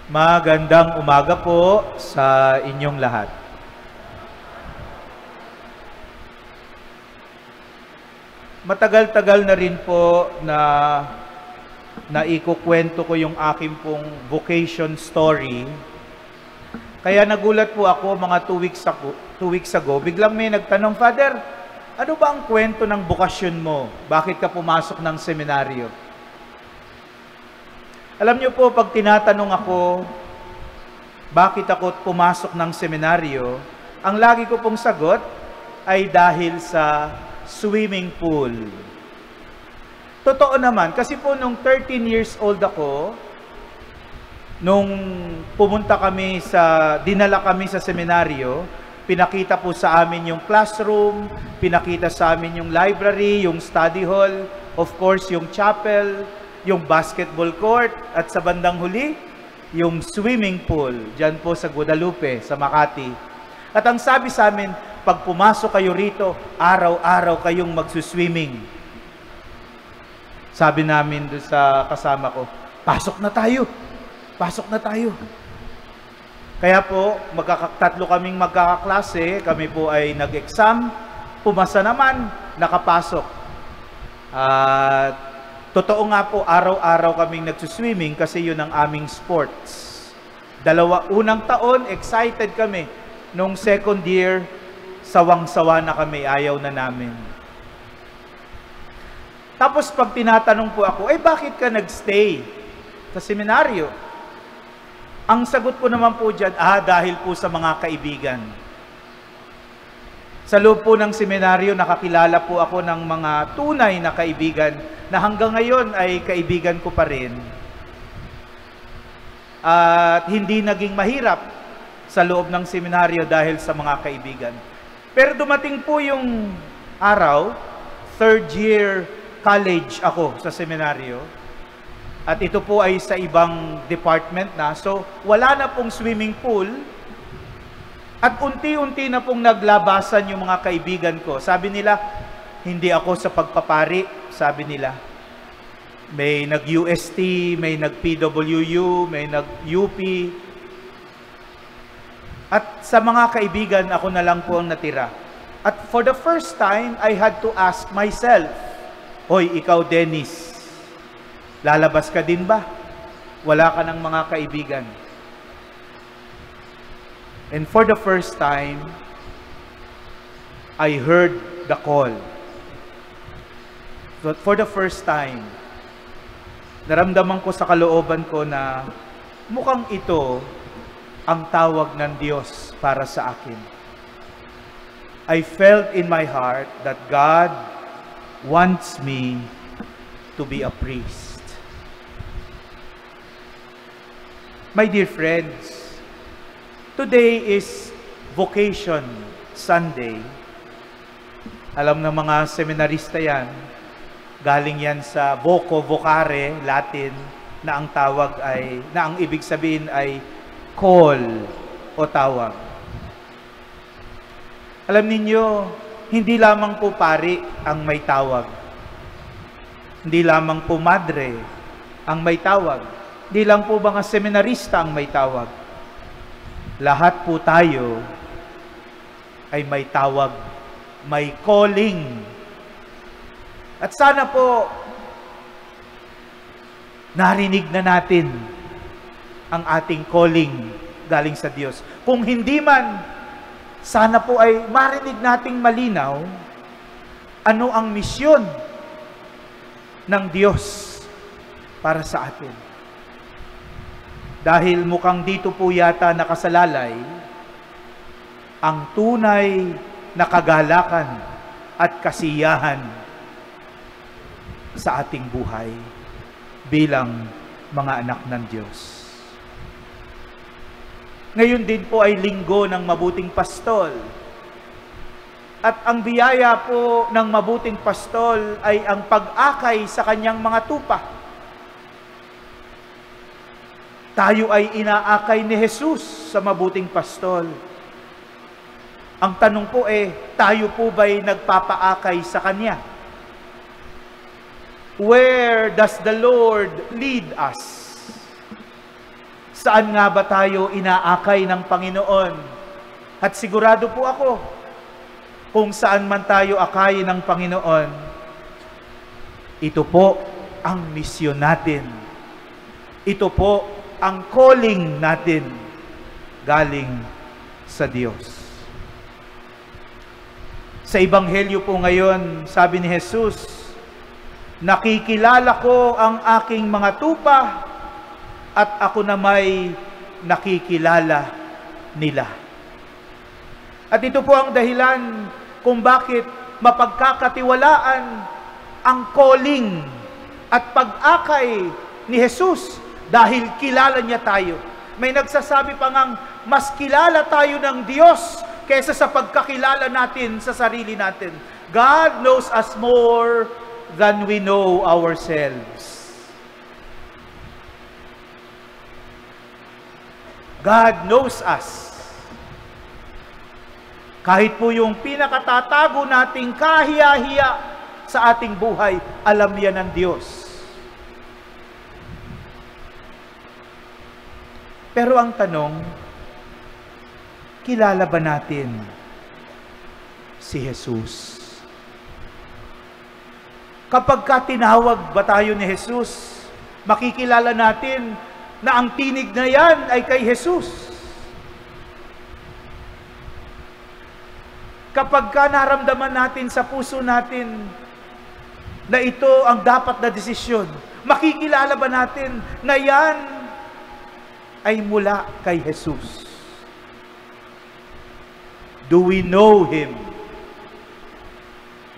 Magandang umaga po sa inyong lahat. Matagal-tagal na rin po na naikukwento ko yung aking pong vocation story. Kaya nagulat po ako mga 2 weeks ago. Biglang may nagtanong, Father, ano ba ang kwento ng bokasyon mo? Bakit ka pumasok ng seminaryo? Alam niyo po, pag tinatanong ako, bakit ako pumasok ng seminaryo, ang lagi ko pong sagot ay dahil sa swimming pool. Totoo naman, kasi po nung 13 years old ako, nung dinala kami sa seminaryo, pinakita po sa amin yung classroom, pinakita sa amin yung library, yung study hall, of course yung chapel, yung basketball court, at sa bandang huli, yung swimming pool, dyan po sa Guadalupe, sa Makati. At ang sabi sa amin, pag pumasok kayo rito, araw-araw kayong magsuswimming. Sabi namin doon sa kasama ko, pasok na tayo, pasok na tayo. Kaya po, tatlo kaming magkakaklase, kami po ay nag-exam, pumasa naman, nakapasok. At totoo nga po, araw-araw kaming nagsuswimming kasi yun ang aming sports. Unang taon, excited kami. Nung second year, sawang-sawa na kami, ayaw na namin. Tapos pag tinatanong po ako, bakit ka nagstay sa seminaryo? Ang sagot ko naman po dyan, dahil po sa mga kaibigan. Sa loob po ng seminaryo, nakakilala po ako ng mga tunay na kaibigan na hanggang ngayon ay kaibigan ko pa rin. At hindi naging mahirap sa loob ng seminaryo dahil sa mga kaibigan. Pero dumating po yung araw, third year college ako sa seminaryo. At ito po ay sa ibang department na. So, wala na pong swimming pool. At unti-unti na pong naglabasan yung mga kaibigan ko. Sabi nila, hindi ako sa pagpapari, sabi nila. May nag-UST, may nag-PWU, may nag-UP. At sa mga kaibigan, ako na lang po ang natira. At for the first time, I had to ask myself, Hoy, ikaw Dennis, lalabas ka din ba? Wala ka ng mga kaibigan. And for the first time, I heard the call. So for the first time, naramdaman ko sa kalooban ko na mukhang ito ang tawag ng Diyos para sa akin. I felt in my heart that God wants me to be a priest. My dear friends, today is Vocation Sunday. Alam ng mga seminarista yan, galing yan sa vocare, Latin, na ang ibig sabihin ay call o tawag. Alam ninyo, hindi lamang po pari ang may tawag. Hindi lamang po madre ang may tawag. Hindi lang po mga seminarista ang may tawag. Lahat po tayo ay may tawag, may calling. At sana po narinig na natin ang ating calling galing sa Diyos. Kung hindi man, sana po ay marinig nating malinaw ano ang misyon ng Diyos para sa atin. Dahil mukhang dito po yata nakasalalay ang tunay na kagalakan at kasiyahan sa ating buhay bilang mga anak ng Diyos. Ngayon din po ay linggo ng mabuting pastol. At ang biyaya po ng mabuting pastol ay ang pag-akay sa kanyang mga tupa. Tayo ay inaakay ni Jesus sa mabuting pastol. Ang tanong po tayo po ba'y nagpapaakay sa Kanya? Where does the Lord lead us? Saan nga ba tayo inaakay ng Panginoon? At sigurado po ako, kung saan man tayo akayin ng Panginoon, ito po ang misyon natin. Ito po ang calling natin galing sa Diyos. Sa Ebanghelyo po ngayon, sabi ni Jesus, nakikilala ko ang aking mga tupa at ako na may nakikilala nila. At ito po ang dahilan kung bakit mapagkakatiwalaan ang calling at pag-akay ni Jesus dahil kilala niya tayo. May nagsasabi pa ngang mas kilala tayo ng Diyos kaysa sa pagkakilala natin sa sarili natin. God knows us more than we know ourselves. God knows us. Kahit po yung pinakatatago nating kahiya-hiya sa ating buhay, alam yan ng Diyos. Pero ang tanong, kilala ba natin si Jesus? Kapag tinawag ba tayo ni Jesus, makikilala natin na ang tinig na yan ay kay Jesus. Kapag naramdaman natin sa puso natin na ito ang dapat na desisyon, makikilala ba natin na yan ay mula kay Jesus? Do we know Him?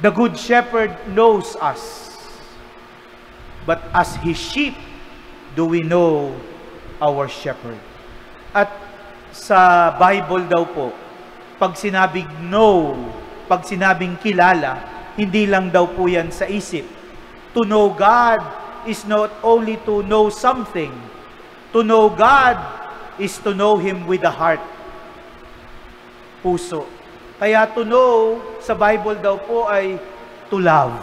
The Good Shepherd knows us. But as His sheep, do we know our shepherd? At sa Bible daw po, pag sinabing know, pag sinabing kilala, hindi lang daw po yan sa isip. To know God is not only to know something. To know God is to know Him with the heart. Puso. Kaya to know sa Bible daw po ay to love.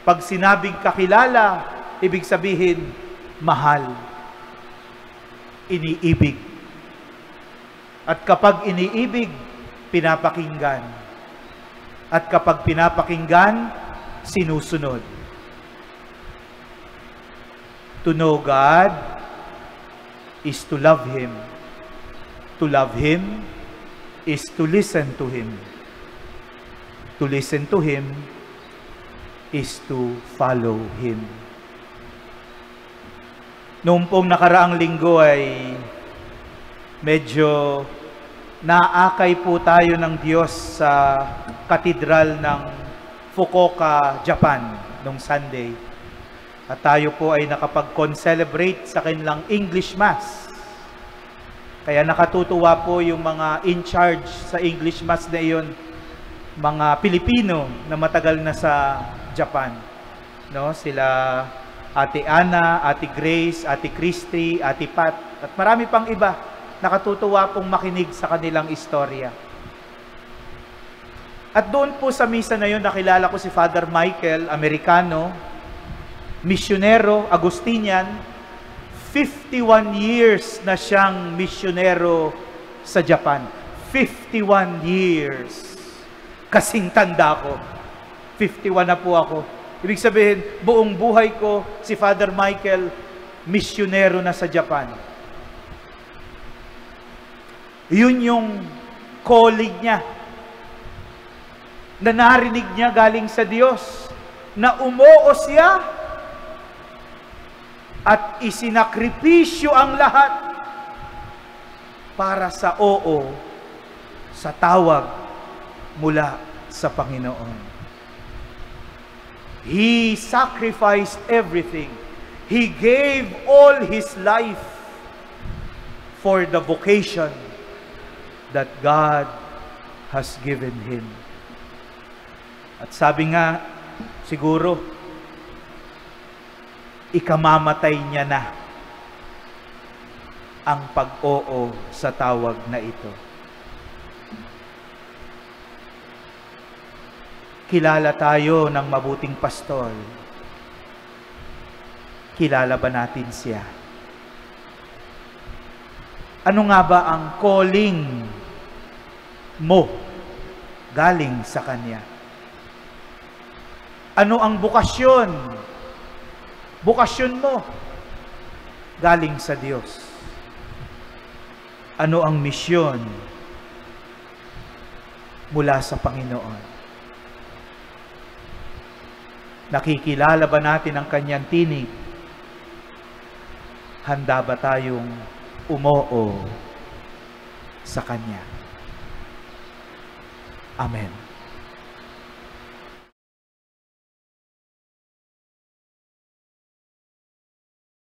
Pag sinabing kakilala, ibig sabihin, mahal. Iniibig. At kapag iniibig, pinapakinggan. At kapag pinapakinggan, sinusunod. To know God is to love Him. To love Him is to listen to Him. To listen to Him is to follow Him. Noong pong nakaraang linggo ay medyo naakay po tayo ng Diyos sa katedral ng Fukuoka, Japan, noong Sunday. At tayo po ay nakapag-concelebrate sa kanilang English Mass. Kaya nakatutuwa po yung mga in charge sa English Mass na iyon, mga Pilipino na matagal na sa Japan. No? Sila Ate Ana, Ate Grace, Ate Christy, Ate Pat, at marami pang iba. Nakatutuwa pong makinig sa kanilang istorya. At doon po sa misa na yun, nakilala ko si Father Michael, Amerikano, misyonero, Agustinian. 51 years na siyang misyonero sa Japan. 51 years. Kasing tanda ko. 51 na po ako. Ibig sabihin, buong buhay ko, si Father Michael, misyonero na sa Japan. Yun yung calling niya. Na narinig niya galing sa Diyos. Na umuo siya at isinakripisyo ang lahat para sa oo, sa tawag mula sa Panginoon. He sacrificed everything. He gave all His life for the vocation that God has given Him. At sabi nga, siguro, ikamamatay niya na ang pag-oo sa tawag na ito. Kilala tayo ng mabuting pastol. Kilala ba natin siya? Ano nga ba ang calling mo galing sa Kanya? Ano ang bukasyon? Bukasyon mo galing sa Diyos. Ano ang misyon mula sa Panginoon? Nakikilala ba natin ang Kanyang tinig? Handa ba tayong umoo sa Kanya? Amen.